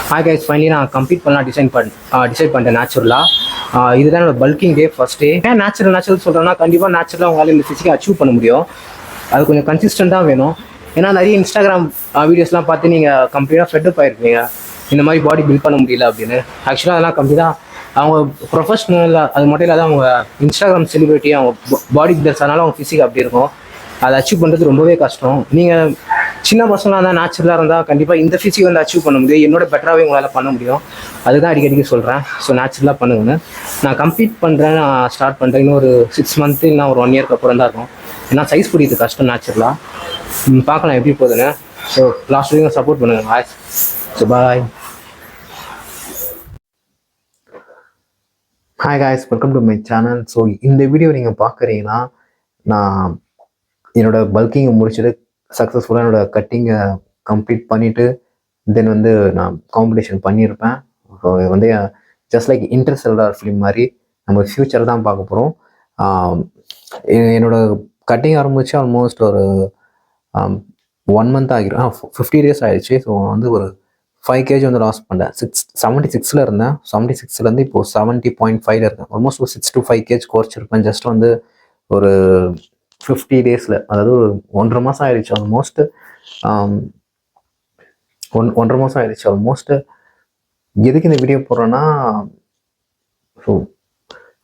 Hi guys, finally நான் complete பண்ணலாம் decide பண்ணிட்டேன் நேச்சுரலாக. இதுதான் என்னோட பல்கிங் டே ஃபர்ஸ்ட் டே. ஏன் நேச்சுரல் சொல்கிறேன்னா, கண்டிப்பாக நேச்சுரலாக உங்களால் இந்த ஃபிசிக்கை அச்சீவ் பண்ண முடியும். அது கொஞ்சம் கன்சிஸ்டண்ட்டாக வேணும். ஏன்னா நிறைய இன்ஸ்டாகிராம் வீடியோஸ்லாம் பார்த்து நீங்கள் கம்ப்ளீட்டாக ஃபெட்டப் ஆகிருப்பீங்க, இந்த மாதிரி பாடி பில்ட் பண்ண முடியல அப்படின்னு. ஆக்சுவலாக அதெல்லாம் கம்ப்ளீட்டாக அவங்க ப்ரொஃபஷ்னல், அது மட்டும் இல்லாத அவங்க இன்ஸ்டாகிராம் செலிபிரிட்டி, அவங்க பாடி பில்டர்ஸ், அதனால அவங்க ஃபிசிக் அப்படி இருக்கும். அதை அச்சீவ் பண்ணுறது ரொம்பவே கஷ்டம். நீங்கள் சின்ன பசங்களாக இருந்தால், நேச்சுரலாக இருந்தால் கண்டிப்பாக இந்த ஃபிசிக் வந்து அச்சீவ் பண்ண முடியும். என்னோட பெட்டராகவே உங்களால் பண்ண முடியும். அதுதான் அடிக்கடிக்கு சொல்கிறேன். ஸோ நேச்சுரலாக பண்ணுங்கன்னு. நான் கம்ப்ளீட் பண்ணுறேன், நான் ஸ்டார்ட் பண்ணுறேன். இன்னும் ஒரு 6 மந்த்து இல்லை ஒரு 1 இயர்க்கு அப்புறம் தான் இருக்கும். ஏன்னா சைஸ் பிடிக்கிறது கஷ்டம் நேச்சுரலாக. பார்க்கலாம் எப்படி போகுதுன்னு. ஸோ லாஸ்ட் வரைக்கும் சப்போர்ட் பண்ணுங்கள் guys. So bye. Hi guys, welcome to my channel. So இந்த வீடியோ நீங்கள் பார்க்குறீங்கன்னா, நான் என்னோட பல்கிங்கை முடிச்சுட்டு சக்ஸஸ்ஃபுல்லாக என்னோடய கட்டிங்கை கம்ப்ளீட் பண்ணிவிட்டு தென் வந்து நான் காம்படிஷன் பண்ணியிருப்பேன். ஸோ இது வந்து ஜஸ்ட் லைக் இன்டர்ஸ்டெல்லர் ஃபிலிம் மாதிரி நம்ம ஃப்யூச்சர் தான் பார்க்க போகிறோம். என்னோட கட்டிங் ஆரம்பித்து ஆல்மோஸ்ட் ஒரு 1 மந்த் ஆகிரும். 50 days ஆகிடுச்சு. ஸோ வந்து ஒரு 5 kg வந்து லாஸ் பண்ணேன். 76 இருந்தேன். 76லேருந்து இப்போது 70.5 இருக்கேன். ஆல்மோஸ்ட் ஒரு 6 to 5 kg குறைச்சிருப்பேன். ஜஸ்ட் வந்து ஒரு 50 days, அதாவது ஒரு 1.5 மாதம் ஆயிடுச்சு ஆல்மோஸ்ட். 1.5 மாதம் ஆயிடுச்சு ஆல்மோஸ்ட். எதுக்கு இந்த வீடியோ போடுறேன்னா, ஸோ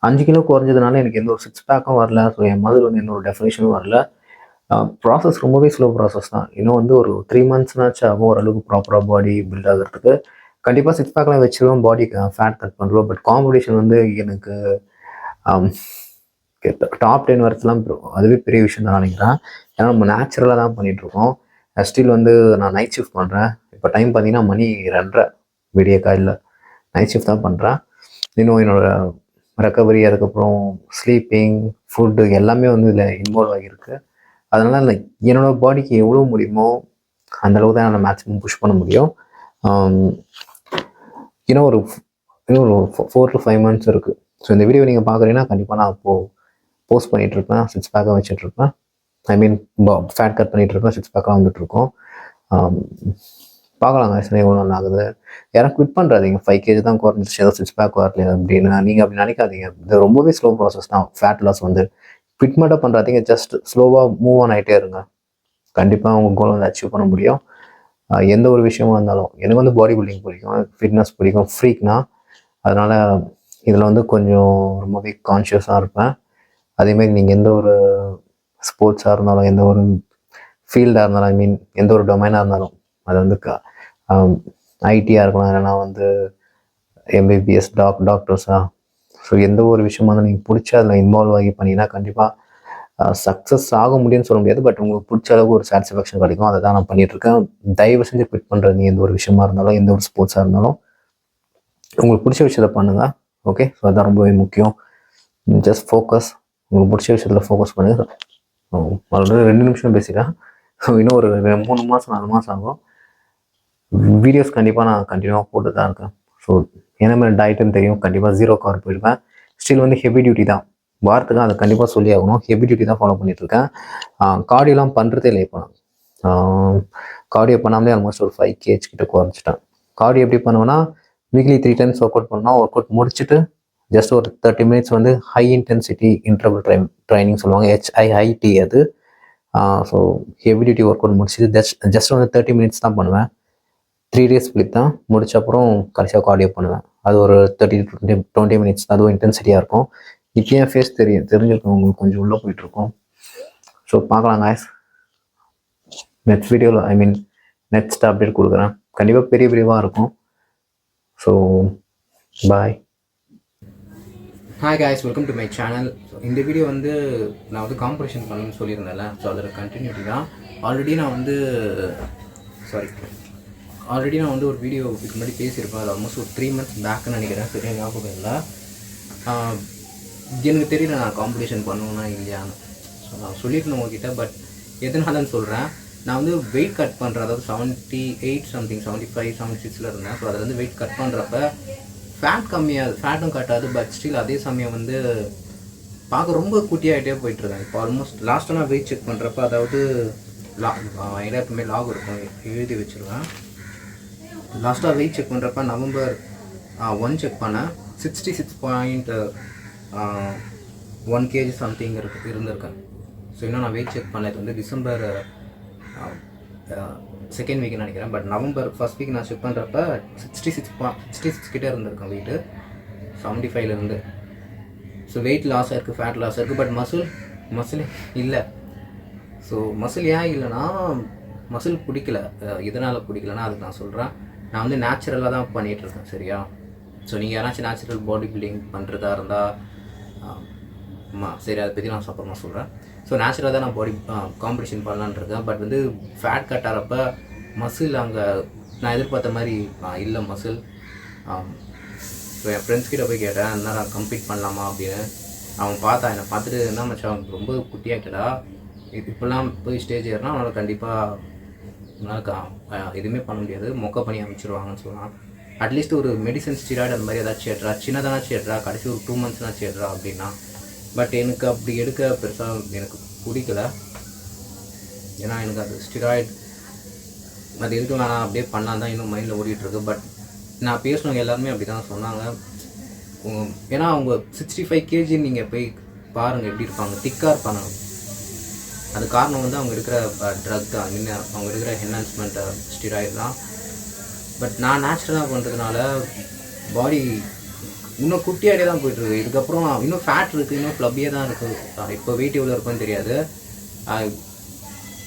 5 கிலோ குறைஞ்சதுனால எனக்கு எந்த ஒரு 6 பேக்கும் வரல. ஸோ என் மாதிரி வந்து எந்த ஒரு டெஃபினேஷனும் வரல. ப்ராசஸ் ரொம்பவே ஸ்லோ ப்ராசஸ் தான். இன்னும் வந்து ஒரு 3 monthsனாச்சும் ஆகும் ஓரளவுக்கு ப்ராப்பராக பாடி பில்ட் ஆகிறதுக்கு. கண்டிப்பாக 6 பேக்லாம் வச்சுருவோம், பாடி ஃபேட் கட் பண்ணுறோம். பட் காம்படிஷன் வந்து எனக்கு டாப் 10 வரத்துலாம் அதுவே பெரிய விஷயம் தான் நினைக்கிறேன். ஏன்னா நம்ம நேச்சுரலாக தான் பண்ணிகிட்ருக்கோம். ஸ்டில் வந்து நான் நைட் ஷிஃப்ட் பண்ணுறேன். இப்போ டைம் பார்த்தீங்கன்னா மணி 2:30 விடிய காலையில். நைட் ஷிஃப்ட் தான் பண்ணுறேன். இன்னும் என்னோடய ரெக்கவரி, அதுக்கப்புறம் ஸ்லீப்பிங், ஃபுட்டு எல்லாமே வந்து இதில் இன்வால்வ் ஆகியிருக்கு. அதனால் என்னோடய பாடிக்கு எவ்வளோ முடியுமோ அந்தளவு தான் நான் மேக்ஸிமம் புஷ் பண்ண முடியும். இன்னும் ஒரு 4 to 5 months இருக்குது. ஸோ இந்த வீடியோ நீங்கள் பார்க்குறீங்கன்னா கண்டிப்பாக நான் அப்போது போஸ்ட் பண்ணிகிட்ருப்பேன். 6 பேக்காக வச்சுட்ருப்பேன். ஐ மீன் ஃபேட் கட் பண்ணிகிட்ருப்பேன். 6 பேக்காக வந்துட்டுருக்கோம். பார்க்கலாங்க எவ்வளோ நாள் ஆகுது. யாரும் குவிட் பண்ணுறாதீங்க. 5 kg தான் குறைஞ்சிருச்சு, ஏதோ 6 பேக் வரல அப்படின்னு நீங்கள் அப்படி நினைக்காதீங்க. இது ரொம்பவே ஸ்லோ ப்ராசஸ் தான். ஃபேட் லாஸ் வந்து குவிட் மட்டும் பண்ணுறாதீங்க. ஜஸ்ட் ஸ்லோவாக மூவ் ஆன் ஆகிட்டே இருங்க. கண்டிப்பாக உங்கள் கோல் வந்து அச்சீவ் பண்ண முடியும். எந்த ஒரு விஷயமா இருந்தாலும். எனக்கு வந்து பாடி பில்டிங் பிடிக்கும், ஃபிட்னஸ் பிடிக்கும், ஃப்ரீக்னா. அதனால் இதில் வந்து கொஞ்சம் ரொம்பவே கான்ஷியஸாக இருப்பேன். அதேமாதிரி நீங்கள் எந்த ஒரு ஸ்போர்ட்ஸாக இருந்தாலும், எந்த ஒரு ஃபீல்டாக இருந்தாலும், ஐ மீன் எந்த ஒரு டொமைனாக இருந்தாலும், அது வந்து ஐடியாக இருக்கலாம், இல்லைனா வந்து எம்பிபிஎஸ் டாக்டர்ஸாக. ஸோ எந்த ஒரு விஷயமா இருந்தாலும் நீங்கள் பிடிச்ச அதில் இன்வால்வ் ஆகி பண்ணிங்கன்னா கண்டிப்பாக சக்ஸஸ் ஆக முடியும்னு சொல்ல முடியாது. பட் உங்களுக்கு பிடிச்ச அளவுக்கு ஒரு சாட்டிஸ்ஃபேக்ஷன் கிடைக்கும். அதை தான் நான் பண்ணிகிட்ருக்கேன். தயவு செஞ்சு குவிட் பண்ணுறது எந்த ஒரு விஷயமா இருந்தாலும், எந்த ஒரு ஸ்போர்ட்ஸாக இருந்தாலும் உங்களுக்கு பிடிச்ச விஷயத்தை பண்ணுங்கள். ஓகே, ஸோ அதுதான் ரொம்பவே முக்கியம். Just focus. உங்களுக்கு பிடிச்ச விஷயத்தில் ஃபோக்கஸ் பண்ணுங்கள். ஆல்ரெடி 2 நிமிஷம் பேசிட்டேன். ஸோ இன்னும் ஒரு 3 மாதம் 4 மாதம் ஆகும். வீடியோஸ் கண்டிப்பாக நான் கண்டினியூவாக போட்டு தான் இருக்கேன். ஸோ என்ன மாதிரி டயட்டுன்னு தெரியும். கண்டிப்பாக 0 கார்ப் போயிடுவேன். ஸ்டில் வந்து ஹெவி டியூட்டி தான். வாரத்துக்கு அதை கண்டிப்பாக சொல்லி ஆகணும். ஹெவி டியூட்டி தான் ஃபாலோ பண்ணிகிட்ருக்கேன். கார்டியோலாம் பண்ணுறதே இல்லை இப்போ. நான் கார்டியோ பண்ணாமலே ஆல்மோஸ்ட் ஒரு 5 kg கிட்ட குறைச்சிட்டேன். கார்டியோ எப்படி பண்ணுவேன்னா, வீக்லி 3 times ஒர்க் அவுட் பண்ணால், ஒர்க் அவுட் முடிச்சுட்டு ஜஸ்ட் ஒரு 30 minutes வந்து ஹை இன்டென்சிட்டி இன்டர்வல் ட்ரைனிங் சொல்லுவாங்க, HIIT அது. So heavy duty work out முடிச்சுட்டு ஜஸ்ட் வந்து 30 minutes தான் பண்ணுவேன். 3 days ஸ்பிளிட் தான். முடிச்ச அப்புறம் கடைசியாக கார்டியோ பண்ணுவேன். அது ஒரு 30 to 20 minutes. அதுவும் இன்டென்சிட்டியாக இருக்கும். இப்போ என் ஃபேஸ் தெரிஞ்சிருக்கும் உங்களுக்கு, கொஞ்சம் உள்ளே போயிட்டுருக்கோம். ஸோ பார்க்கலாம் guys. நெக்ஸ்ட் வீடியோவில், ஐ மீன் நெக்ஸ்ட் அப்டேட் கொடுக்குறேன். கண்டிப்பாக பெரிய விரிவாக இருக்கும். So bye. Hi guys, welcome to my channel. So இந்த வீடியோ வந்து நான் வந்து காம்படிஷன் பண்ணணும்னு சொல்லியிருந்தேன்ல, ஸோ அதோட கண்டினியூட்டி தான். ஆல்ரெடி நான் வந்து ஒரு வீடியோ இதுக்கு முன்னாடி பேசியிருப்பேன். அது ஆல்மோஸ்ட் ஒரு 3 months பேக்குன்னு நினைக்கிறேன், சரியாக ஞாபகம் இல்லை. எனக்கு தெரியல நான் காம்படிஷன் பண்ணுவேன்னா இல்லையான்னு. ஸோ நான் சொல்லியிருந்தேன் உங்ககிட்ட. பட் எதனாலன்னு சொல்கிறேன். நான் வந்து வெயிட் கட் பண்ணுறேன். அதாவது 78 சம்திங் 75 76 இருந்தேன். ஸோ அதில் வந்து வெயிட் கட் பண்ணுறப்ப ஃபேட்டும் கட்டாது. பட் ஸ்டில் அதே சமயம் வந்து பார்க்க ரொம்ப குட்டியாகிட்டே போயிட்டுருக்கேன். இப்போ ஆல்மோஸ்ட் லாஸ்ட்டாக நான் வெயிட் செக் பண்ணுறப்ப, அதாவது எல்லாத்துக்குமே லாக் இருக்கும், எழுதி வச்சுருவேன். லாஸ்ட்டாக வெயிட் செக் பண்ணுறப்ப நவம்பர் 1 செக் பண்ணேன். 66.1 kg சம்திங் இருந்திருக்கேன். ஸோ இன்னும் நான் வெயிட் செக் பண்ணது வந்து டிசம்பர் செகண்ட் வீக்னு நினைக்கிறேன். பட் நவம்பர் ஃபர்ஸ்ட் வீக் நான் செக் பண்ணுறப்ப 66 கிட்டே இருந்திருக்கேன் வெயிட்டு 75லேருந்து. ஸோ வெயிட் லாஸ் ஆகிருக்கு, ஃபேட் லாஸ் ஆகிருக்கு, பட் மசில் இல்லை. ஸோ மசில் ஏன் இல்லைன்னா மசில் பிடிக்கல. எதனால் பிடிக்கலன்னா அதுக்கு நான் சொல்கிறேன். நான் வந்து நேச்சுரலாக தான் பண்ணிகிட்ருக்கேன், சரியா? ஸோ நீங்கள் யாராச்சும் நேச்சுரல் பாடி பில்டிங் பண்ணுறதா இருந்தால் சரி, அதை பற்றி நான் அப்புறமா சொல்கிறேன். ஸோ நேச்சுரலாக தான் நான் பாடி காம்படிஷன் பண்ணலான்னு இருக்கேன். பட் வந்து ஃபேட் கட் ஆகிறப்ப மசில் அங்கே நான் எதிர்பார்த்த மாதிரி இல்லை மசில். ஸோ என் ஃப்ரெண்ட்ஸ் கிட்ட போய் கேட்டேன், என்ன நான் கம்ப்ளீட் பண்ணலாமா அப்படின்னு. அவன் என்னை பார்த்துட்டு என்ன மச்சான் ரொம்ப குட்டியாகிட்டடா, இப்போல்லாம் போய் ஸ்டேஜ் ஏறினா அவனால் கண்டிப்பாக எதுவுமே பண்ண முடியாது, மொக்க பண்ணி அமைச்சிருவாங்கன்னு சொன்னான். அட்லீஸ்ட் ஒரு மெடிசன் ஸ்டீராய்டு அந்த மாதிரி ஏதாச்சும் ஏற்றா, சின்னதானாச்சும் ஏற்றா, கடைசி ஒரு 2 monthsனாச்சும் ஏற்றா அப்படின்னா. பட் எனக்கு அப்படி எடுக்க பெருசாக எனக்கு பிடிக்கல. ஏன்னா எனக்கு அது ஸ்டீராய்டு அது எதுக்கு வேணாம் அப்படியே பண்ணால் தான் இன்னும் மைண்டில் ஓடிட்டுருக்கு. பட் நான் பேசினவங்க எல்லாருமே அப்படி தான் சொன்னாங்க. ஏன்னா அவங்க 65 kg நீங்கள் போய் பாருங்கள் எப்படி இருப்பாங்க, திக்காக இருப்பாங்க. அது காரணம் வந்து அவங்க இருக்கிற ட்ரக் தான், அவங்க இருக்கிற என்ஹான்ஸ்மெண்ட் ஸ்டீராய்டு தான். பட் நான் நேச்சுரலாக பண்ணுறதுனால பாடி இன்னும் குட்டியாடியே தான் போய்ட்டுருக்கு. இதுக்கப்புறம் இன்னும் ஃபேட் இருக்குது, இன்னும் ஃப்ளப்பியாக தான் இருக்குது. இப்போ வெயிட் எவ்வளோ இருக்குன்னு தெரியாது,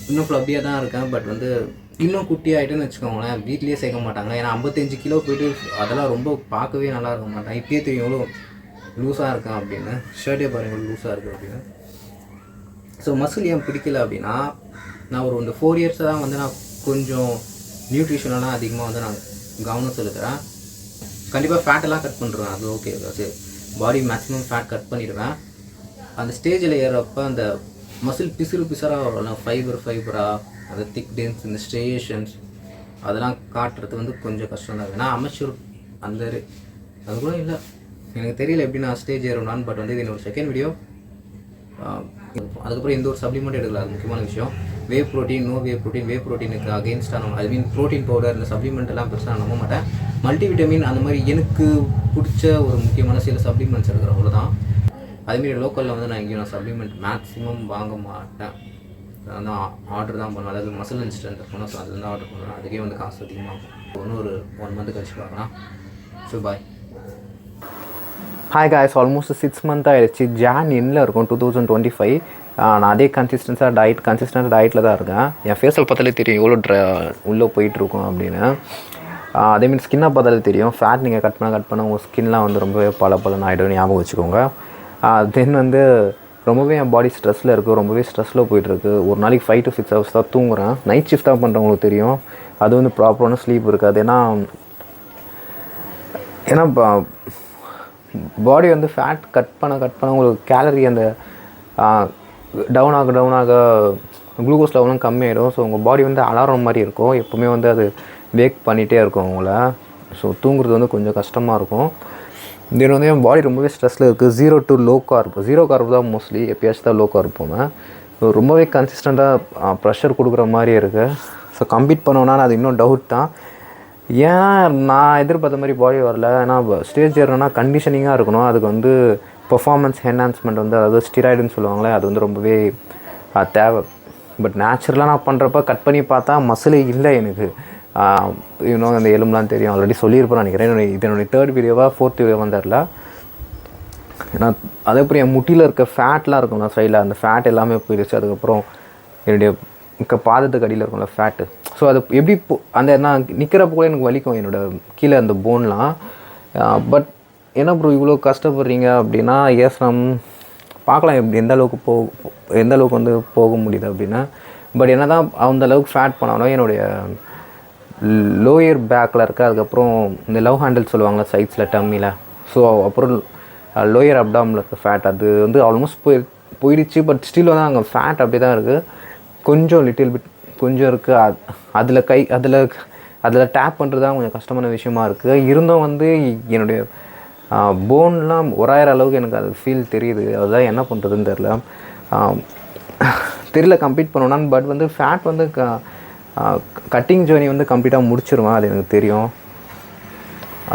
இன்னும் ஃப்ளப்பியாக தான் இருக்கேன். பட் வந்து இன்னும் குட்டியாகிட்டுன்னு வச்சுக்கோங்களேன், வீட்லேயே சேர்க்க மாட்டாங்க. ஏன்னா 55 கிலோ போய்ட்டு அதெல்லாம் ரொம்ப பார்க்கவே நல்லா இருக்க மாட்டேன். இப்போயே தெரியும் எவ்வளோ லூஸாக இருக்கேன் அப்படின்னு. ஷர்ட்டே பாருங்கள் எவ்வளோ லூஸாக இருக்குது அப்படின்னு. ஸோ மசில் ஏன் பிடிக்கல அப்படின்னா, நான் இந்த 4 இயர்ஸாக தான் வந்து நான் கொஞ்சம் நியூட்ரிஷனெல்லாம் அதிகமாக வந்து நான் கவனம் செலுத்துகிறேன். கண்டிப்பாக ஃபேட்டெல்லாம் கட் பண்ணுறேன், அது ஓகே. அது பாடி மேக்ஸிமம் ஃபேட் கட் பண்ணிடுவேன். அந்த ஸ்டேஜில் ஏறப்போ அந்த மசில் பிசுறாக வரலாம், ஃபைபராக அந்த திக் டென்ஸ், இந்த ஸ்ட்ரேஷன்ஸ் அதெல்லாம் காட்டுறது வந்து கொஞ்சம் கஷ்டம் தான். ஏன்னா அமைச்சூர் அது கூட இல்லை, எனக்கு தெரியல எப்படி நான் ஸ்டேஜ் ஏறணும்னான்னு. பட் வந்து இது என்னோட செகண்ட் வீடியோ. அதுக்கப்புறம் எந்த ஒரு சப்ளிமெண்ட் எடுக்கல, அது முக்கியமான விஷயம். வே ப்ரோட்டீன், வே ப்ரோட்டீனுக்கு அகெயின்ஸ்டாக ஐ மீன் ப்ரோட்டீன் பவுடர், இந்த சப்ளிமெண்ட் எல்லாம் பெருசாக நம்ப மாட்டேன். மல்டிவிட்டமின் அந்த மாதிரி எனக்கு பிடிச்ச ஒரு முக்கியமான சில சப்ளிமெண்ட்ஸ் எடுக்கிறேன், அவ்வளோதான். அதுமாரி லோக்கலில் வந்து நான் எங்கேயும் சப்ளிமெண்ட் மேக்ஸிமம் வாங்க மாட்டேன். நான் தான் ஆர்டர் தான் பண்ணுவேன். அதாவது மசில் இன்ஸ்டன்ட் போனால் ஸோ அதுலேருந்து ஆர்டர் பண்ணுவேன். அதுக்கே வந்து காசு அதிகமாகும். இன்னும் ஒரு 1 month கழிச்சு பார்க்கலாம். So bye. Hi guys, almost 6 month ஆகிடுச்சு. ஜான் எண்ணில் இருக்கும் 2025. நான் அதே கன்சிஸ்டன்ட் டயட்டில் தான் இருக்கேன். என் ஃபேஸில் பார்த்தாலே தெரியும் எவ்வளோ உள்ளே போயிட்டுருக்கோம் அப்படின்னு. அதேமாதிரி ஸ்கின்னை பார்த்தாலே தெரியும். ஃபேட் நீங்கள் கட் பண்ண உங்கள் ஸ்கின்லாம் வந்து ரொம்பவே பலன்னு ஆகிடும், ஞாபகம் வச்சுக்கோங்க. தென் வந்து ரொம்பவே என் பாடி ஸ்ட்ரெஸ்ஸில் இருக்குது, ரொம்பவே ஸ்ட்ரெஸ்ஸில் போயிட்டுருக்கு. ஒரு நாளைக்கு 5 to 6 hours தான் தூங்குறேன். நைட் ஷிஃப்டாக பண்ணுறவங்களுக்கு தெரியும், அது வந்து ப்ராப்பரான ஸ்லீப் இருக்காது. ஏன்னா பாடி வந்து ஃபேட் கட் பண்ண உங்களுக்கு கேலரி அந்த டவுன் ஆக குளுக்கோஸ் லெவலும் கம்மியாயிடும். ஸோ உங்கள் பாடி வந்து அலாரம் மாதிரி இருக்கும், எப்போவுமே வந்து அது வேக் பண்ணிகிட்டே இருக்கும் உங்களை. ஸோ தூங்குறது வந்து கொஞ்சம் கஷ்டமாக இருக்கும். இது வந்து என் பாடி ரொம்பவே ஸ்ட்ரெஸ்ஸில் இருக்குது. 0 to low carb, 0 carb தான் மோஸ்ட்லி, எப்போயாச்சும் தான் லோ கார்ப் போவேன். ஸோ ரொம்பவே கன்சிஸ்டண்ட்டாக ப்ரெஷர் கொடுக்குற மாதிரியே இருக்குது. ஸோ கம்ப்ளீட் பண்ணோன்னா அது இன்னும் டவுட் தான். ஏன்னா நான் எதிர்பார்த்த மாதிரி பாடி வரல. ஏன்னா ஸ்டேஜ் ஏறணும்னா கண்டிஷனிங்காக இருக்கணும். அதுக்கு வந்து பெர்ஃபார்மன்ஸ் என்ஹான்ஸ்மெண்ட் வந்து, அதாவது ஸ்டீராய்டுன்னு சொல்லுவாங்களே, அது வந்து ரொம்பவே தேவை. பட் நேச்சுரலாக நான் பண்ணுறப்ப கட் பண்ணி பார்த்தா மசிலே இல்லை எனக்கு. இன்னும் அந்த எலும்புலாம் தெரியும், ஆல்ரெடி சொல்லியிருப்பேன் நினைக்கிறேன். இது என்னுடைய 3rd வீடியோவா 4th வீடியோவாக தெரில. ஏன்னா அதேபோல் என் முட்டியில் இருக்க ஃபேட்லாம் இருக்கும்ல சைடில், அந்த ஃபேட் எல்லாமே போயிடுச்சு. அதுக்கப்புறம் என்னுடைய பாதத்துக்கு அடியில் இருக்கும்ல ஃபேட்டு. ஸோ அது எப்படி அந்த நான் நிற்கிறப்ப கூட எனக்கு வலிக்கும் என்னோடய கீழே அந்த போன்லாம். பட் என்ன ப்ரோ இவ்வளோ கஷ்டப்படுறீங்க அப்படின்னா, பார்க்கலாம் எப்படி எந்த அளவுக்கு வந்து போக முடியுது அப்படின்னா. பட் என்ன தான் அந்த அளவுக்கு ஃபேட் பண்ணாலும் என்னுடைய லோயர் பேக்கில் இருக்க, அதுக்கப்புறம் இந்த லவ் ஹேண்டில் சொல்லுவாங்களா சைட்ஸில் டம்மியில், ஸோ அப்புறம் லோயர் அப்டாமில் இருக்க ஃபேட் அது வந்து ஆல்மோஸ்ட் போயிடுச்சு. பட் ஸ்டில் வந்து அங்கே ஃபேட் அப்படி தான் இருக்குது, கொஞ்சம் லிட்டில் பிட் கொஞ்சம் இருக்குது. அதில் டேப் பண்ணுறது தான் கொஞ்சம் கஷ்டமான விஷயமா இருக்குது. இருந்தும் வந்து என்னுடைய போன்லாம் உராயிற அளவுக்கு எனக்கு அது ஃபீல் தெரியுது. அதுதான் என்ன பண்ணுறதுன்னு தெரியல கம்ப்ளீட் பண்ணணும்னா. பட் வந்து ஃபேட் வந்து கட்டிங் ஜேர்னி வந்து கம்ப்ளீட்டாக முடிச்சிருவேன், அது எனக்கு தெரியும்,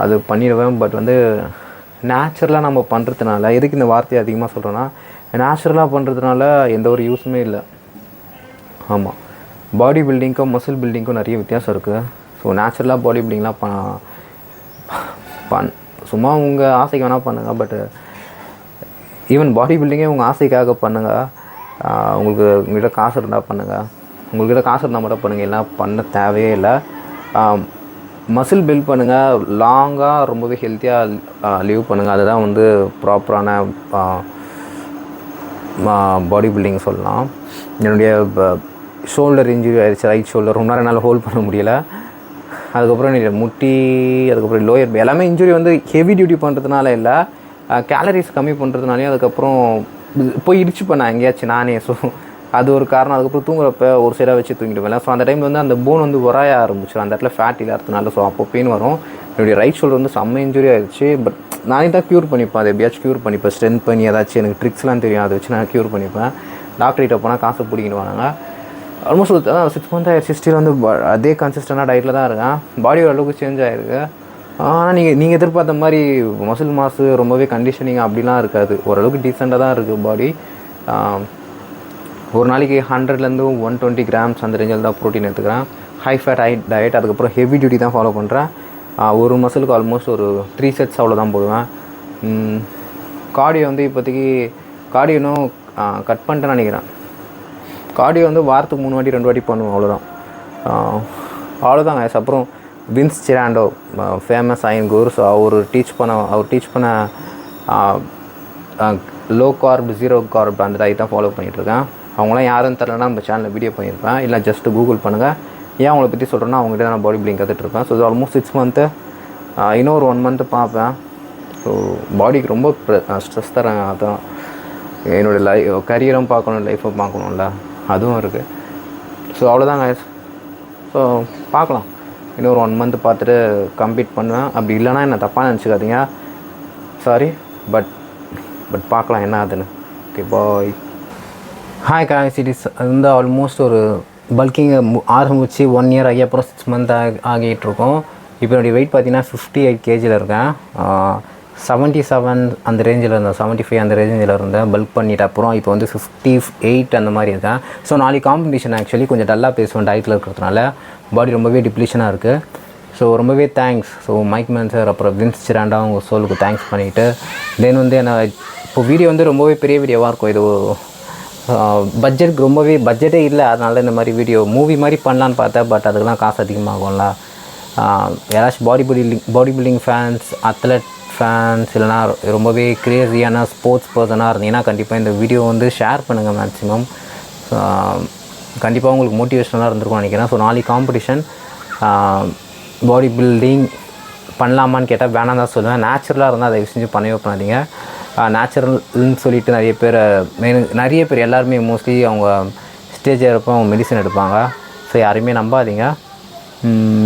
அது பண்ணிடுவேன். பட் வந்து நேச்சுரலாக நம்ம பண்ணுறதுனால, எதுக்கு இந்த வார்த்தையை அதிகமாக சொல்கிறேன்னா, நேச்சுரலாக பண்ணுறதுனால எந்த ஒரு யூஸுமே இல்லை. ஆமாம், பாடி பில்டிங்க்கும் மசில் பில்டிங்க்கும் நிறைய வித்தியாசம் இருக்குது. ஸோ நேச்சுரலாக பாடி பில்டிங்லாம் சும்மா உங்கள் ஆசைக்கு வேணால் பண்ணுங்கள். பட்டு ஈவன் பாடி பில்டிங்கே உங்கள் ஆசைக்காக பண்ணுங்கள். உங்கள்கிட்ட காசு இருந்தால் பண்ணுங்கள், உங்கள்கிட்ட காசு இருந்தால் மட்டும் பண்ணுங்கள், எல்லாம் பண்ண தேவையே இல்லை. மசில் பில்ட் பண்ணுங்கள், லாங்காக ரொம்பவே ஹெல்த்தியாக லிவ் பண்ணுங்கள். அதுதான் வந்து ப்ராப்பரான பாடி பில்டிங் சொல்லலாம். என்னுடைய ஷோல்டர் இன்ஜுரி ஆகிடுச்சு, ரைட் ஷோல்டர் ரொம்ப நேரம் என்னால் ஹோல்ட் பண்ண முடியலை. அதுக்கப்புறம் என்னுடைய முட்டி, அதுக்கப்புறம் லோயர் எல்லாமே இன்ஜுரி வந்து ஹெவி டியூட்டி பண்ணுறதுனால இல்லை, கேலரிஸ் கம்மி பண்ணுறதுனாலையும் அதுக்கப்புறம் போய் இடிச்சு பண்ணேன் எங்கேயாச்சும் நானே. ஸோ அது ஒரு காரணம். அதுக்கப்புறம் தூங்குறப்ப ஒரு சைடாக வச்சு தூங்கிடுவேன். ஸோ அந்த டைமில் வந்து அந்த போன் வந்து உராய ஆரம்பிச்சிடும், அந்த இடத்துல ஃபேட் இல்லாததுனால. ஸோ அப்போ பெயின் வரும். என்னுடைய ரைட் ஷோல்டர் வந்து செம்ம இன்ஜுரி ஆகிடுச்சு. பட் நானே தான் க்யூர் பண்ணிப்பேன், அதை எப்படியாச்சும் க்யூர் பண்ணிப்பேன். ஸ்ட்ரென்த் பண்ணி ஏதாச்சும் எனக்கு ட்ரிக்ஸ்லாம் தெரியும், அதை வச்சு நான் க்யூர் பண்ணிப்பேன். டாக்டர்கிட்ட போனால் காசை பிடிக்கிடுவாங்க. ஆல்மோஸ்ட் 6 மந்த் ஆகிடுச்சு, ஸ்டில் வந்து அதே கன்சிஸ்டண்டாக டயட்டில் தான் இருக்கேன். பாடி ஓரளவுக்கு சேஞ்ச் ஆகிருக்கு. ஆனால் நீங்கள் எதிர்பார்த்த மாதிரி மசில் மாஸு ரொம்பவே கண்டிஷனிங் அப்படிலாம் இருக்காது, ஓரளவுக்கு டீசெண்டாக தான் இருக்குது பாடி. ஒரு நாளைக்கு 100லேருந்து 120 கிராம்ஸ் அந்த ரேஞ்சில் தான் ப்ரோட்டீன் எடுத்துக்கிறேன். ஹை ஃபேட் டயட், அதுக்கப்புறம் ஹெவி டியூட்டி தான் ஃபாலோ பண்ணுறேன். ஒரு மசிலுக்கு ஆல்மோஸ்ட் ஒரு 3 செட்ஸ் அவ்வளோ தான் போடுவேன். கார்டியோ வந்து இப்போதைக்கு கார்டியோனும் கட் பண்ணிட்டேன்னு நினைக்கிறேன். கார்டியோ வந்து வாரத்துக்கு 3 வாட்டி 2 வாட்டி பண்ணுவேன், அவ்வளோதாங்க. அப்புறம் வின்ஸ் சிராண்டோ, ஃபேமஸ் அயன் குரு, ஸோ அவர் டீச் பண்ண லோ கார்ப் 0 கார்ப் அந்த டயட் தான் ஃபாலோ பண்ணிகிட்ருக்கேன். அவங்களாம் யாருன்னு தெரிலனா நம்ம சேனலில் வீடியோ பண்ணியிருப்பேன், இல்லை ஜஸ்ட்டு கூகுள் பண்ணுங்கள். ஏன் அவங்கள பற்றி சொல்கிறேன்னா, அவங்ககிட்ட நான் பாடி பில்டிங் கற்றுட்ருப்பேன். ஸோ ஆல்மோஸ்ட் 6 மந்த்து, இன்னொரு 1 மந்த்து பார்ப்பேன். ஸோ பாடிக்கு ரொம்ப ஸ்ட்ரெஸ் தரேன். அதான் என்னோடய கரியரும் பார்க்கணும், லைஃப்பை பார்க்கணும்ல, அதுவும் இருக்குது. ஸோ அவ்வளோதாங்க. ஸோ பார்க்கலாம், இன்னொரு 1 மந்த்து பார்த்துட்டு கம்ப்ளீட் பண்ணுவேன். அப்படி இல்லைனா என்ன தப்பாக நினச்சிக்காதீங்க, சாரி. பட் பார்க்கலாம் என்ன ஆகுதுன்னு. Okay, bye. Hi guys, it is வந்து ஆல்மோஸ்ட் ஒரு பல்கிங்கை ஆரம்பித்து 1 இயர் ஆகி அப்புறம் 6 மந்த் ஆகிட்டுருக்கோம். இப்போ என்னுடைய வெயிட் பார்த்தீங்கன்னா 58 kg இருக்கேன். 77 அந்த ரேஞ்சில் இருந்தேன், 75 அந்த ரேஞ்சில் இருந்தேன். பல்க் பண்ணிவிட்டு அப்புறம் இப்போ வந்து 58 அந்த மாதிரி இருக்கேன். ஸோ நாளைக்கு காம்படிஷன் ஆக்சுவலி கொஞ்சம் டல்லாக பேசுவேன் டயட்டில் இருக்கிறதுனால, பாடி ரொம்பவே டிப்ளீஷனாக இருக்குது. ஸோ ரொம்பவே thanks. So Mike man sir, அப்புறம் வின்ஸ் சிராண்டா உங்கள் சோலுக்கு தேங்க்ஸ் பண்ணிவிட்டு, தென் வந்து என்ன இப்போ வீடியோ வந்து ரொம்பவே பெரிய வீடியோவாக இருக்கும். இது பட்ஜெட் ரொம்பவே பட்ஜெட்டே இல்லை, அதனால இந்த மாதிரி வீடியோ மூவி மாதிரி பண்ணலான்னு பார்த்தேன். பட் அதுக்கெலாம் காசு அதிகமாகும்ல. யாராச்சும் body building fans, athlete fans, இல்லைனா ரொம்பவே க்ரேஸியான ஸ்போர்ட்ஸ் பர்சனாக இருந்தீங்கன்னா கண்டிப்பாக இந்த வீடியோ வந்து ஷேர் பண்ணுங்கள். மேக்ஸிமம் கண்டிப்பாக உங்களுக்கு மோட்டிவேஷனலாக இருந்திருக்கும்னு நினைக்கிறேன். ஸோ நாளைக்கு காம்படிஷன், பாடி பில்டிங் பண்ணலாமான்னு கேட்டால் வேணாம் தான் சொல்லுவேன். நேச்சுரலாக இருந்தால் அதை செஞ்சு பண்ணவே பண்ணாதீங்க. நேச்சுரல்னு சொல்லிட்டு நிறைய பேர் எல்லாருமே மோஸ்ட்லி அவங்க ஸ்டேஜ் ஏறப்போ அவங்க மெடிசன் எடுப்பாங்க. ஸோ யாரையுமே நம்பாதீங்க.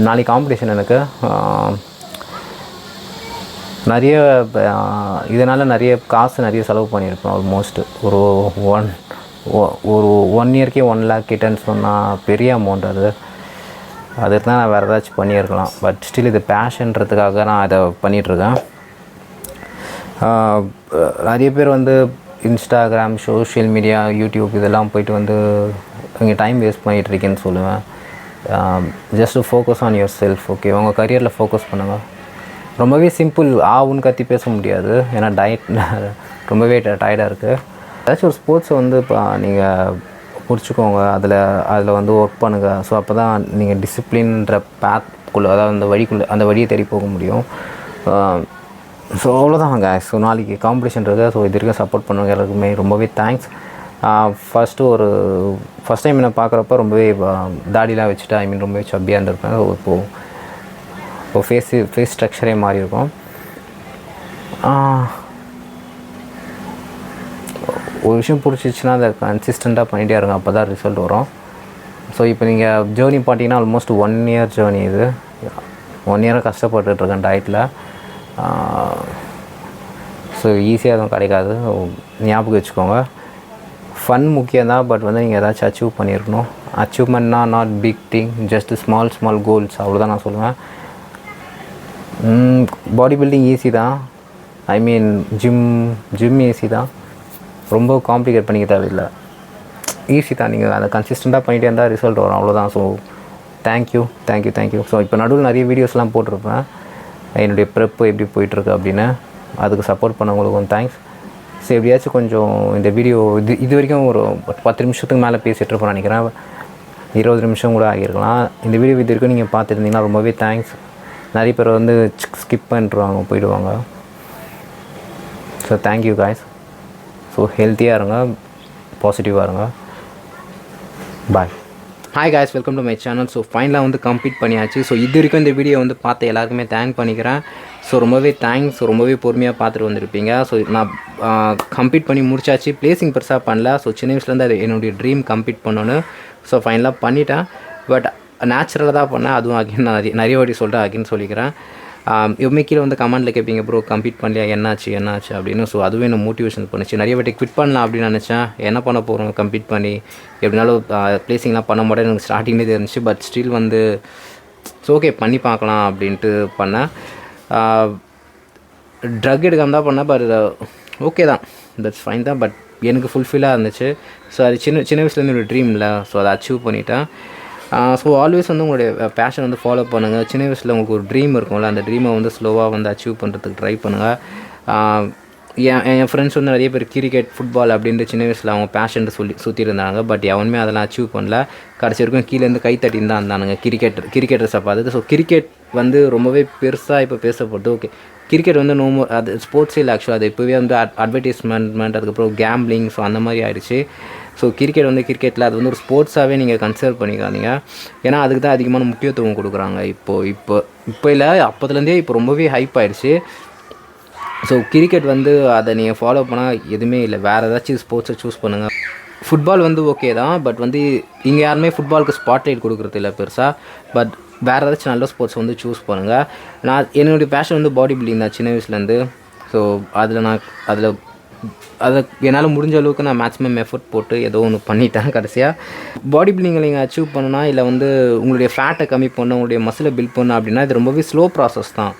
நாளைக்கு காம்படிஷன் எனக்கு இதனால் நிறைய காசு நிறைய செலவு பண்ணியிருப்பேன். ஆல்மோஸ்ட் ஒரு 1 இயர்க்கே 1 lakh கிட்டன்னு சொன்னால் பெரிய அமௌண்ட். அதுக்கு தான் நான் வேறு ஏதாச்சும் பண்ணியிருக்கலாம். பட் ஸ்டில் இது பேஷன்றதுக்காக நான் அதை பண்ணிகிட்ருக்கேன். நிறைய பேர் வந்து இன்ஸ்டாகிராம், சோஷியல் மீடியா, யூடியூப் இதெல்லாம் போய்ட்டு வந்து இங்கே டைம் வேஸ்ட் பண்ணிகிட்ருக்கேன்னு சொல்லுவேன். Just focus on your self. Okay, உங்கள் கரியரில் ஃபோக்கஸ் பண்ணுங்கள். ரொம்பவே சிம்பிள், ஆவுன்னு கத்தி பேச முடியாது, ஏன்னா டயட் ரொம்பவே டயர்டாக இருக்குது. ஏதாச்சும் ஒரு ஸ்போர்ட்ஸை வந்து இப்போ நீங்கள் பிடிச்சிக்கோங்க, அதில் வந்து ஒர்க் பண்ணுங்கள். ஸோ அப்போ தான் நீங்கள் டிசிப்ளின்ற பேத்குள்ளே, அதாவது அந்த வழியை தேடி போக முடியும். ஸோ அவ்வளோதாங்க. ஸோ நாளைக்கு காம்படிஷன் இருக்குது. ஸோ இது வரைக்கும் சப்போர்ட் பண்ணுவாங்க எல்லாருக்குமே ரொம்பவே தேங்க்ஸ். ஃபஸ்ட் டைம் என்னை பார்க்குறப்ப ரொம்பவே தாடிலாம் வச்சுட்டு ரொம்பவே சப்பியாக இருந்திருப்பேன். ஸோ இப்போ ஃபேஸ் ஸ்ட்ரக்சரே மாறி இருக்கும். ஒரு விஷயம் பிடிச்சிச்சின்னா அதை கன்சிஸ்டண்ட்டாக பண்ணிகிட்டே இருங்க, அப்போ தான் ரிசல்ட் வரும். ஸோ இப்போ நீங்கள் ஜேர்னி பார்த்தீங்கன்னா ஆல்மோஸ்ட் 1 year ஜேர்னி. இது 1 year கஷ்டப்பட்டுருக்கேன் டயட்டில். ஸோ ஈஸியாக எதுவும் கிடைக்காது, ஞாபகம் வச்சுக்கோங்க. ஃபன் முக்கியம் தான், பட் வந்து நீங்கள் ஏதாச்சும் அச்சீவ் பண்ணியிருக்கணும். அச்சீவ்மெண்ட்னா not big thing, just small goals, அவ்வளோதான் நான் சொல்லுவேன். பாடி பில்டிங் ஈஸி தான், ஐ மீன் ஜிம் ஈஸி தான், ரொம்ப காம்ப்ளிகேட் பண்ணிக்க தேவையில்லை, ஈஸி தான். நீங்கள் அதை கன்சிஸ்டண்ட்டாக பண்ணிகிட்டே இருந்தால் ரிசல்ட் வரும், அவ்வளோதான். So thank you. ஸோ இப்போ நடுவில் நிறைய வீடியோஸ்லாம் போட்டிருப்பேன் என்னுடைய ப்ரெப்பு எப்படி போயிட்டுருக்கு அப்படின்னு. அதுக்கு சப்போர்ட் பண்ணவங்களுக்கும் தேங்க்ஸ். ஸோ எப்படியாச்சும் கொஞ்சம் இந்த வீடியோ இது வரைக்கும் ஒரு 10 நிமிஷத்துக்கு மேலே பேசிகிட்டு இருப்பேன் நினைக்கிறேன், 20 நிமிஷம் கூட ஆகியிருக்கலாம். இந்த வீடியோ இது வரைக்கும் நீங்கள் பார்த்துருந்தீங்கன்னா ரொம்பவே தேங்க்ஸ். நிறைய பேர் வந்து ஸ்கிப் பண்ணிட்டுருவாங்க, போயிடுவாங்க. So thank you guys. ஸோ ஹெல்த்தியாக இருங்க, பாசிட்டிவாக இருங்க. Bye. Hi guys, welcome to my channel. So ஃபைனலாக வந்து கம்ப்ளீட் பண்ணியாச்சு. ஸோ இது வரைக்கும் இந்த வீடியோ வந்து பார்த்து எல்லாருக்குமே தேங்க் பண்ணிக்கிறேன். ஸோ ரொம்பவே தேங்க்ஸ், ரொம்பவே பொறுமையாக பார்த்துட்டு வந்திருப்பீங்க. ஸோ நான் கம்ப்ளீட் பண்ணி முடிச்சாச்சு. பிளேசிங் பெருசாக பண்ணல. ஸோ சின்ன வயசுலேருந்து அது என்னுடைய ட்ரீம் கம்ப்ளீட் பண்ணணும். ஸோ ஃபைனலாக பண்ணிட்டேன். பட் நேச்சுரலாக தான் பண்ணேன். அதுவும் அகைன் நான் நிறைய வாட்டி சொல்கிறேன், அகைன் சொல்லிக்கிறேன். எப்பவுமே கீழே வந்து கமெண்ட்டில் கேட்பீங்க, ப்ரோ கம்ப்ளீட் பண்ணலையா, என்னாச்சு அப்படின்னு. ஸோ அதுவே என்ன மோட்டிவேஷன் பண்ணிச்சு. நிறைய வாட்டி குவிட் பண்ணலாம் அப்படின்னு நினச்சேன். என்ன பண்ண போகிறோம் கம்ப்ளீட் பண்ணி, எப்படினாலும் ப்ளேசிங்லாம் பண்ண மாட்டேன் எனக்கு ஸ்டார்டிங்லேயே தெரிஞ்சிச்சு. பட் ஸ்டில் வந்து ஸோ ஓகே பண்ணி பார்க்கலாம் அப்படின்ட்டு பண்ணேன். ட்ரக் எடுக்காமல் தான் பண்ணேன். பட் ஓகே தான், தட்ஸ் ஃபைன் தான். பட் எனக்கு ஃபுல்ஃபில்லாக இருந்துச்சு. ஸோ அது சின்ன வயசுலேருந்து ஒரு ட்ரீம் இல்லை. ஸோ அதை அச்சீவ் பண்ணிட்டேன். ஸோ ஆல்வேஸ் வந்து உங்களுடைய பேஷன் வந்து ஃபாலோ பண்ணுங்கள். சின்ன வயசில் உங்களுக்கு ஒரு ட்ரீம் இருக்கும்ல, அந்த ட்ரீமை வந்து ஸ்லோவாக வந்து அச்சீவ் பண்ணுறதுக்கு ட்ரை பண்ணுங்கள். என் ஃப்ரெண்ட்ஸ் வந்து நிறைய பேர் கிரிக்கெட், ஃபுட்பால் அப்படின்ட்டு சின்ன வயசில் அவங்க பேஷன் சுற்றி இருந்தாங்க. பட் எவனுமே அதெல்லாம் அச்சீவ் பண்ணல. கடைசி வரைக்கும் கீழேருந்து கை தட்டின்னு தான் இருந்தானுங்க கிரிக்கெட்டர்ஸை பார்த்துட்டு. ஸோ கிரிக்கெட் வந்து ரொம்பவே பெருசாக இப்போ பேசப்படுது. ஓகே, கிரிக்கெட் வந்து அது ஸ்போர்ட்ஸே இல்லை ஆக்சுவலாக. அது இப்போவே வந்து அட்வர்டைஸ்மெண்ட், அதுக்கப்புறம் கேம்பிளிங், ஸோ அந்த மாதிரி ஆயிடுச்சு. ஸோ கிரிக்கெட்டில் அது வந்து ஒரு ஸ்போர்ட்ஸாகவே நீங்கள் கன்சிடர் பண்ணிக்காதீங்க. ஏன்னா அதுக்கு தான் அதிகமான முக்கியத்துவம் கொடுக்குறாங்க. இப்போ இல்லை, அப்போதுலேருந்தே இப்போ ரொம்பவே ஹைப் ஆகிடுச்சு. ஸோ கிரிக்கெட் வந்து அதை நீங்கள் ஃபாலோ பண்ணால் எதுவுமே இல்லை. வேறு ஏதாச்சும் ஸ்போர்ட்ஸை சூஸ் பண்ணுங்கள். ஃபுட்பால் வந்து ஓகே தான், பட் வந்து இங்கே யாருமே ஃபுட்பாலுக்கு ஸ்பாட்லைட் கொடுக்குறது இல்லை பெருசாக. பட் வேறு ஏதாச்சும் நல்ல ஸ்போர்ட்ஸ் வந்து சூஸ் பண்ணுங்கள். என்னுடைய பேஷன் வந்து பாடி பில்டிங் தான் சின்ன வயசுலேருந்து. ஸோ அதை என்னால் முடிஞ்ச அளவுக்கு நான் மேக்ஸிமம் எஃபர்ட் போட்டு ஏதோ ஒன்று பண்ணிட்டேன். கடைசியாக பாடி பில்டிங்கை நீங்கள் அச்சீவ் பண்ணணும்னா, இல்லை வந்து உங்களுடைய ஃபேட்டை கம்மி பண்ணணும், உங்களுடைய மசிலை பில்ட் பண்ணணும் அப்படின்னா இது ரொம்பவே ஸ்லோ ப்ராசஸ் தான்.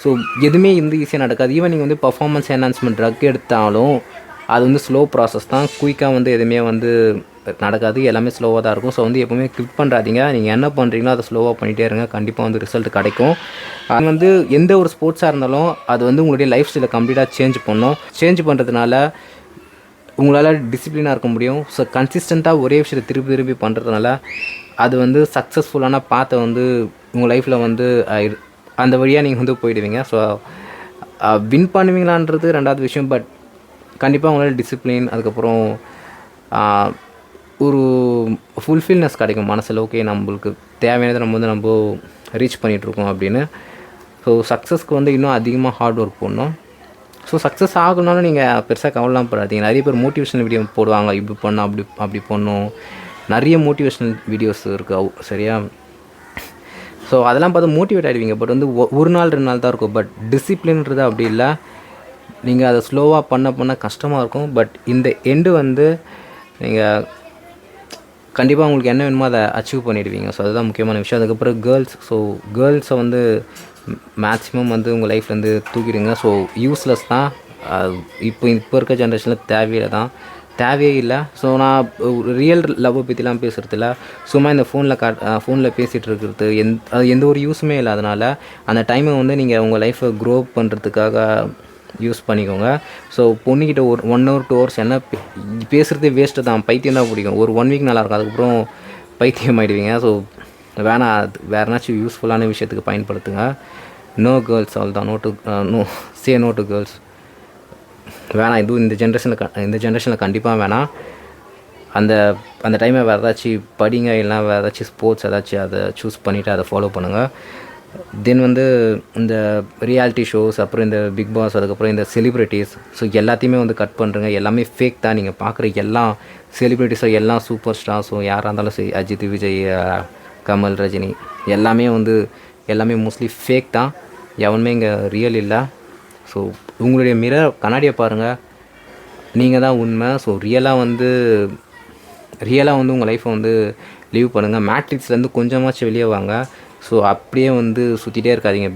ஸோ எதுவுமே வந்து ஈஸியாக நடக்காது. ஈவன் நீங்கள் வந்து பர்ஃபார்மன்ஸ் என்ஹான்ஸ்மெண்ட் ட்ரக் எடுத்தாலும் அது வந்து ஸ்லோ ப்ராசஸ் தான். குயிக்காக வந்து எதுவுமே வந்து நடக்காது, எல்லாமே ஸ்லோவாக தான் இருக்கும். ஸோ வந்து எப்போவுமே குவிட் பண்ணுறாதீங்க. நீங்கள் என்ன பண்ணுறீங்களோ அதை ஸ்லோவாக பண்ணிகிட்டே இருங்க, கண்டிப்பாக வந்து ரிசல்ட் கிடைக்கும். அது வந்து எந்த ஒரு ஸ்போர்ட்ஸாக இருந்தாலும் அது வந்து உங்களுடைய லைஃப் ஸ்டைலை கம்ப்ளீட்டாக சேஞ்ச் பண்ணுறதுனால உங்களால் டிசிப்ளினாக இருக்க முடியும். ஸோ கன்சிஸ்டண்ட்டாக ஒரே விஷயத்தை திருப்பி பண்ணுறதுனால அது வந்து சக்ஸஸ்ஃபுல்லான பாத்தை வந்து உங்கள் லைஃப்பில் வந்து அந்த வழியாக நீங்கள் வந்து போயிடுவீங்க. ஸோ வின் பண்ணுவீங்களான்றது ரெண்டாவது விஷயம். பட் கண்டிப்பாக உங்களால் டிசிப்ளின், அதுக்கப்புறம் ஒரு ஃபுல்ஃபில்னஸ் கிடைக்கும் மனசில். ஓகே, நம்மளுக்கு தேவையானதை நம்ம ரீச் பண்ணிகிட்ருக்கோம் அப்படின்னு. ஸோ சக்ஸஸ்க்கு வந்து இன்னும் அதிகமாக ஹார்ட் ஒர்க் பண்ணணும். ஸோ சக்ஸஸ் ஆகணும்னாலும் நீங்கள் பெருசாக கவலைலாம் படாதீங்க. நிறைய பேர் மோட்டிவேஷனல் வீடியோ போடுவாங்க, இப்படி பண்ணோம் அப்படி பண்ணோம், நிறைய மோட்டிவேஷனல் வீடியோஸ் இருக்குது, சரியா? ஸோ அதெல்லாம் பார்த்து மோட்டிவேட் ஆகிடுவீங்க. பட் வந்து ஒரு நாள் 2 நாள் தான் இருக்கும். பட் டிசிப்ளின்றது அப்படி இல்லை. நீங்கள் அதை ஸ்லோவாக பண்ண கஷ்டமாக இருக்கும். பட் இந்த எண்டு வந்து நீங்கள் கண்டிப்பாக உங்களுக்கு என்ன வேணுமோ அதை அச்சீவ் பண்ணிடுவீங்க. ஸோ அதுதான் முக்கியமான விஷயம். அதுக்கப்புறம் கேர்ள்ஸை வந்து மேக்ஸிமம் வந்து உங்கள் லைஃப்லேருந்து தூக்கிடுங்க. ஸோ யூஸ்லெஸ் தான். இப்போ இருக்க ஜென்ரேஷனில் தேவையே இல்லை. ஸோ நான் ரியல் லவ்வை பற்றிலாம் பேசுகிறதில்ல, சும்மா இந்த ஃபோனில் பேசிகிட்டு இருக்கிறது எந்த ஒரு யூஸுமே இல்லை. அதனால் அந்த டைமை வந்து நீங்கள் உங்கள் லைஃப்பை க்ரோ பண்ணுறதுக்காக யூஸ் பண்ணிக்கோங்க. ஸோ பொண்ணுக்கிட்ட ஒரு 1 hour 2 hours என்ன பேசுகிறதே வேஸ்ட்டு தான். பைத்தியம் தான் பிடிக்கும். ஒரு 1 week நல்லாயிருக்கும், அதுக்கப்புறம் பைத்தியம் ஆகிடுவீங்க. ஸோ வேணாம், வேறுனாச்சும் யூஸ்ஃபுல்லான விஷயத்துக்கு பயன்படுத்துங்க. நோ கேர்ள்ஸ், ஆல் தான். நோ டு கேர்ள்ஸ் வேணாம். இதுவும் இந்த ஜென்ரேஷனில் கண்டிப்பாக வேணாம். அந்த டைமை வேறு ஏதாச்சும் படிங்க, இல்லைனா வேறு ஏதாச்சும் ஸ்போர்ட்ஸ் ஏதாச்சும் அதை சூஸ் பண்ணிவிட்டு அதை ஃபாலோ பண்ணுங்கள். தென் வந்து இந்த ரியாலிட்டி ஷோஸ், அப்புறம் இந்த பிக் பாஸ், அதுக்கப்புறம் இந்த செலிப்ரிட்டிஸ், ஸோ எல்லாத்தையுமே வந்து கட் பண்ணுறங்க. எல்லாமே ஃபேக் தான். நீங்கள் பார்க்குற எல்லா செலிப்ரிட்டிஸோ எல்லாம் சூப்பர் ஸ்டார்ஸோ யாராக இருந்தாலும் சரி, அஜித், விஜய், கமல், ரஜினி, எல்லாமே மோஸ்ட்லி ஃபேக் தான். எவனுமே இங்கே ரியல் இல்லை. ஸோ உங்களுடைய கண்ணாடியை பாருங்கள், நீங்கள் தான் உண்மை. ஸோ ரியலாக வந்து உங்கள் லைஃப்பை வந்து லீவ் பண்ணுங்கள். மேட்ரிக்ஸ்லேருந்து கொஞ்சமாச்சும் வெளியே வாங்க. ஸோ அப்படியே வந்து சுற்றிட்டே இருக்காதிங்க.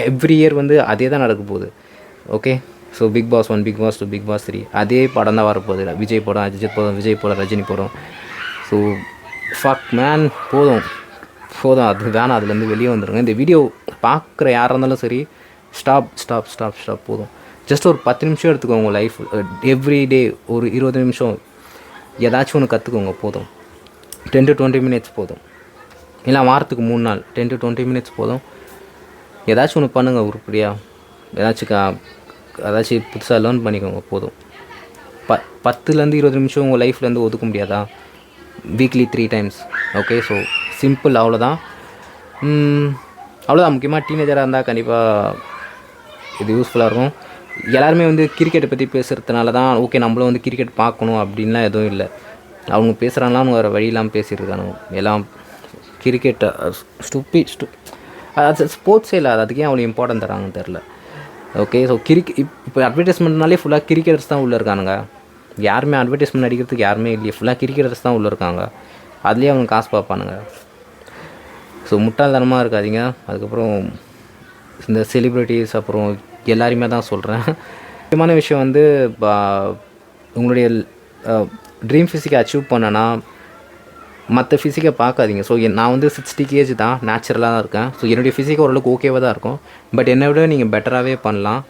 எவ்ரி இயர் வந்து அதே தான் நடக்க போகுது. Okay, so Bigg Boss 1, Bigg Boss 2, Bigg Boss 3 அதே படம் தான் வரப்போகுது. விஜய் படம், அஜித் படம், விஜய் படம், ரஜினி படம். ஸோ ஃபக் மேன், போதும் அது வேணாம், அதுலேருந்து வெளியே வந்துடுங்க. இந்த வீடியோ பார்க்குற யாராக இருந்தாலும் சரி, ஸ்டாப் போதும். ஜஸ்ட் ஒரு 10 நிமிஷம் எடுத்துக்கோங்க உங்கள் லைஃப். எவ்ரி டே ஒரு 20 நிமிஷம் ஏதாச்சும் ஒன்று கற்றுக்கோங்க. போதும் 10 to 20 மினிட்ஸ் போதும். இல்லை வாரத்துக்கு 3 நாள் 10 to 20 மினிட்ஸ் போதும். ஏதாச்சும் ஒன்று பண்ணுங்கள் உருப்படியாக. ஏதாச்சும் புதுசாக லேர்ன் பண்ணிக்கோங்க. போதும். 10லேருந்து 20 நிமிஷம் உங்கள் லைஃப்லேருந்து ஒதுக்க முடியாதா? Weekly 3 times. Okay, so simple. அவ்வளோதான். முக்கியமாக டீனேஜராக இருந்தால் கண்டிப்பாக இது யூஸ்ஃபுல்லாக இருக்கும். எல்லாருமே வந்து கிரிக்கெட்டை பற்றி பேசுகிறதுனால தான் ஓகே நம்மளும் வந்து கிரிக்கெட் பார்க்கணும் அப்படின்லாம் எதுவும் இல்லை. அவங்க பேசுகிறாங்களான்னு வேறு வழி இல்லாமல் பேசியிருக்கானுங்க. எல்லாம் கிரிக்கெட்டை அது ஸ்போர்ட்ஸே இல்லை, அதுக்கே அவ்வளோ இம்பார்ட்டன்ட் தராங்கன்னு தெரில. ஓகே, ஸோ இப்போ அட்வர்டைஸ்மெண்ட்னாலே ஃபுல்லாக கிரிக்கெட்டர்ஸ் தான் உள்ளே இருக்கானுங்க. யாருமே அட்வர்டைஸ்மெண்ட் அடிக்கிறதுக்கு யாருமே இல்லையே, ஃபுல்லாக கிரிக்கெட்டர்ஸ் தான் உள்ளே இருக்காங்க. அதுலேயே அவங்க காசு பார்ப்பானுங்க. ஸோ முட்டாள்தனமாக இருக்காதிங்க. அதுக்கப்புறம் இந்த செலிப்ரிட்டிஸ் அப்புறம் எல்லாருமே தான் சொல்கிறேன். முக்கியமான விஷயம் வந்து உங்களுடைய ட்ரீம் ஃபிசிக்கை அச்சீவ் பண்ணனா மற்ற ஃபிசிக்கை பார்க்காதீங்க. ஸோ நான் வந்து 60 kg தான், நேச்சுரலாக தான் இருக்கேன். ஸோ என்னுடைய ஃபிசிக் ஓரளவுக்கு ஓகேவாக தான் இருக்கும். பட் என்னை விட நீங்கள் பெட்டராகவே பண்ணலாம்.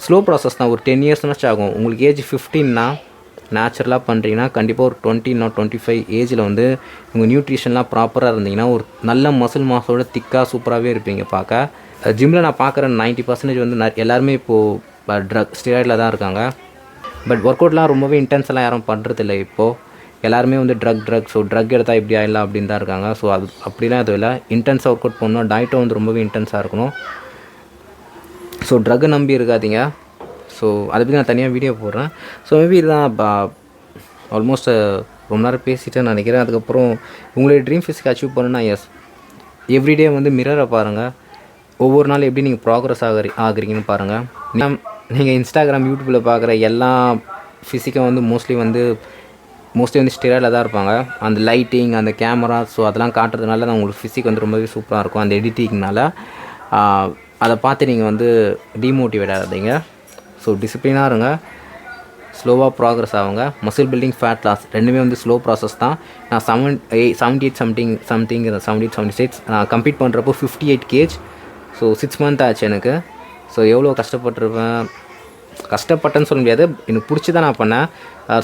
ஸ்லோ ப்ராசஸ் தான். ஒரு 10 இயர்ஸ்னாச்சும் ஆகும். உங்களுக்கு ஏஜ் 15னா நேச்சுரலாக பண்ணுறீங்கன்னா கண்டிப்பாக ஒரு 20 not 25 ஏஜில் வந்து உங்கள் நியூட்ரிஷன்லாம் ப்ராப்பராக இருந்தீங்கன்னா ஒரு நல்ல மசில் மாஸோட திக்காக சூப்பராகவே இருப்பீங்க பார்க்க. ஜிம்மில் நான் பார்க்குற 90% வந்து எல்லாருமே இப்போது ஸ்டெராய்டில் தான் இருக்காங்க. பட் ஒர்க் அவுட்லாம் ரொம்பவே இன்டென்ஸ்லாம் யாரும் பண்ணுறதில்ல இப்போது. எல்லாருமே வந்து ஸோ ட்ரக் எடுத்தால் இப்படி ஆகிடலாம் அப்படின்னு தான் இருக்காங்க. ஸோ அது அப்படிலாம் எதுவும் இல்லை. இன்டென்ஸாக ஒர்க் அவுட் பண்ணணும். டயட்டும் வந்து ரொம்பவே இன்டென்ஸாக இருக்கணும். ஸோ ட்ரக்கை நம்பி இருக்காதீங்க. ஸோ அதை பற்றி நான் தனியாக வீடியோ போடுறேன். ஸோ மேபி இதுதான் ஆல்மோஸ்ட் ரொம்ப நேரம் பேசிட்டேன்னு நினைக்கிறேன். அதுக்கப்புறம் உங்களுடைய ட்ரீம் ஃபிசிக் அச்சீவ் பண்ணுன்னா எவ்ரிடே வந்து மிரரை பாருங்கள். ஒவ்வொரு நாள் எப்படி நீங்கள் ப்ராக்ரஸ் ஆகுறீங்கன்னு பாருங்கள். நீங்கள் இன்ஸ்டாகிராம், யூடியூப்பில் பார்க்குற எல்லா ஃபிசிக்கும் வந்து மோஸ்ட்லி வந்து ஸ்டெராய்டில் தான் இருப்பாங்க. அந்த லைட்டிங், அந்த கேமரா, ஸோ அதெல்லாம் காட்டுறதுனால தான் உங்களுக்கு ஃபிசிக் வந்து ரொம்பவே சூப்பராக இருக்கும். அந்த எடிட்டிங்னால அதை பார்த்து நீங்கள் வந்து டிமோட்டிவேட் ஆகாதீங்க. ஸோ டிசிப்ளினாக இருங்க. ஸ்லோவாக ப்ராக்ரஸ் ஆகுங்க. மசில் பில்டிங், ஃபேட் லாஸ் ரெண்டுமே வந்து ஸ்லோ ப்ராசஸ் தான். நான் 78 நான் கம்ப்ளீட் பண்ணுறப்போ 58 kg. ஸோ 6 months ஆச்சு எனக்கு. ஸோ எவ்வளோ கஷ்டப்பட்டுருப்பேன், கஷ்டப்பட்டேன்னு சொல்ல முடியாது, எனக்கு பிடிச்சி தான் நான் பண்ணேன்.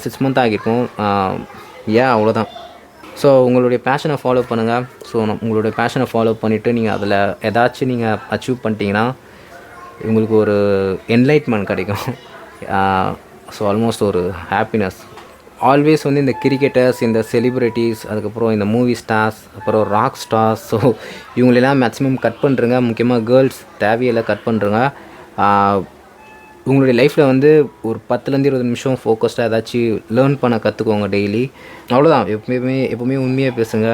6 months ஆகியிருக்கும். அவ்வளோதான். ஸோ உங்களுடைய பேஷனை ஃபாலோ பண்ணுங்கள். ஸோ உங்களுடைய பேஷனை ஃபாலோ பண்ணிவிட்டு நீங்கள் அதில் ஏதாச்சும் நீங்கள் அச்சீவ் பண்ணிட்டீங்கன்னா உங்களுக்கு ஒரு என்லைட்மெண்ட் கிடைக்கும். ஸோ ஆல்மோஸ்ட் ஒரு ஹாப்பினஸ். ஆல்வேஸ் வந்து இந்த கிரிக்கெட்டர்ஸ், இந்த செலிப்ரிட்டிஸ், அதுக்கப்புறம் இந்த மூவி ஸ்டார்ஸ், அப்புறம் ராக் ஸ்டார்ஸ், ஸோ இவங்களெல்லாம் மேக்ஸிமம் கட் பண்ணுறங்க. முக்கியமாக கேர்ள்ஸ் தேவையெல்லாம் கட் பண்ணுறங்க. உங்களுடைய லைஃப்பில் வந்து ஒரு 10லேருந்து 20 நிமிஷம் ஃபோக்கஸ்டாக ஏதாச்சும் லேர்ன் பண்ண கற்றுக்கோங்க டெய்லி. அவ்வளோதான். எப்போவுமே உண்மையாக பேசுங்க.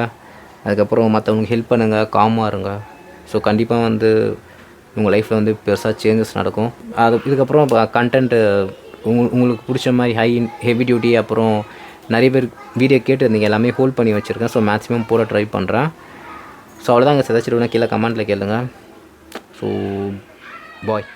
அதுக்கப்புறம் மற்றவங்களுக்கு ஹெல்ப் பண்ணுங்கள், காமாக இருங்க. ஸோ கண்டிப்பாக வந்து உங்கள் லைஃப்பில் வந்து பெருசாக சேஞ்சஸ் நடக்கும். இதுக்கப்புறம் கண்டென்ட்டு உங்களுக்கு பிடிச்ச மாதிரி ஹெவி டியூட்டி, அப்புறம் நிறைய பேர் வீடியோ கேட்டு இருந்தீங்க, எல்லாமே ஹோல்ட் பண்ணி வச்சுருக்கேன். ஸோ மேக்ஸிமம் போட ட்ரை பண்ணுறேன். ஸோ அவ்வளோதாங்க. ஏதாச்சும் கீழே கமெண்ட்டில் கேளுங்க. So bye.